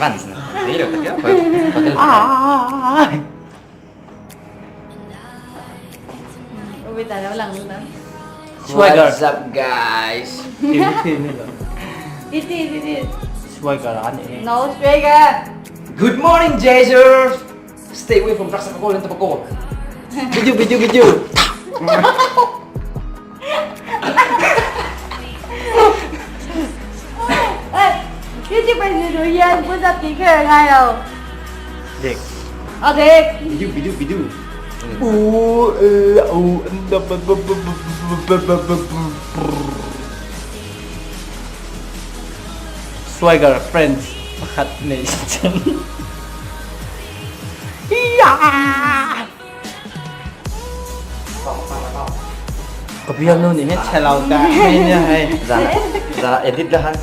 Fans na. Dilo ka. Hotel. Uwi tayo lang na. Swagger. What's up, guys? Iti. Swagger ani. No swagger. Good morning, Jazers! Stay away from drugs and alcohol and tobacco. Video. Cái bạn người đối diện cũng tập tí cái ngay đâu. Dik. Dik. Video. Swagger friends. Pakat nation. Có piano này hết chè lao cả hay nha hay. Dạ edit dah han.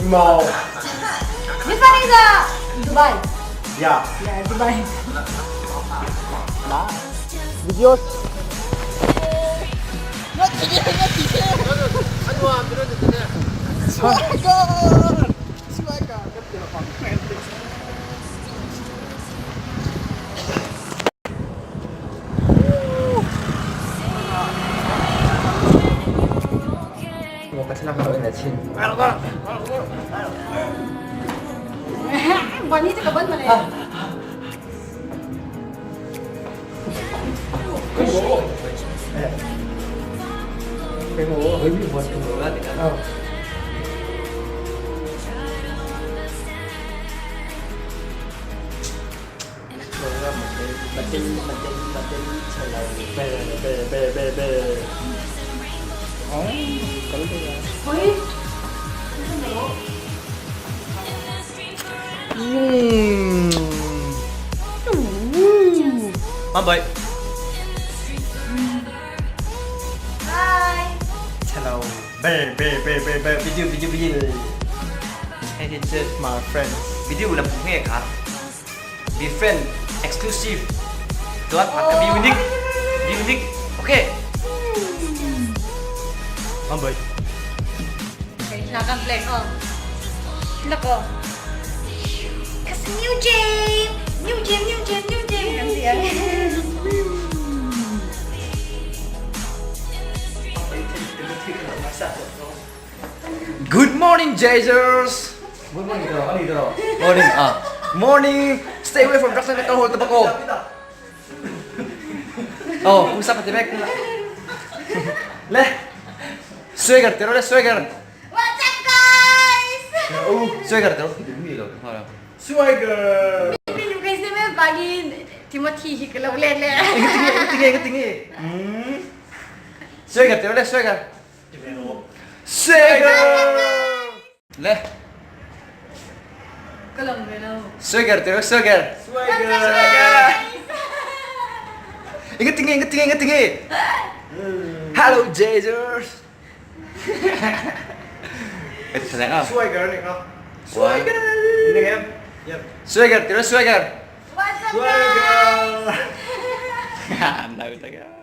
Mau. Di sana itu Dubai. Ya. Ya Dubai. Đó. Video. Mau kasih nama orang Chin. Bani itu kapan mana? Cái ngủ hơi bị buồn cái ngủ ra thì đâu. Mình tin chè lao. Bê. Có lúc đây. Ui. Mambay. Hai. Hello. Bê. Video. Hey, this is my friend. Video là một nghe cả. Be friend exclusive. Tuan, kami unik. Okay. Mambay. Okay, silakan play on. Nako. Kasi new jam. Gantian. Good morning, Jazers. Good morning, bro. Morning. Stay away from drugs and alcohol, tobacco. Oh, usap pati back. Le. Swagger. What's up guys? Swagger. Swagger. Pinyo guys naman pagi Timothy hikalaw lele. Ingat tinggi. Swagger. Le. Kalang galaw. Swagger. Ingat tinggi. Hello, Jazers. Itu senang ah. Swagger nih kau. Swagger. Ini kan? Yep. Swagger. What's up guys? Swagger. Nah, kita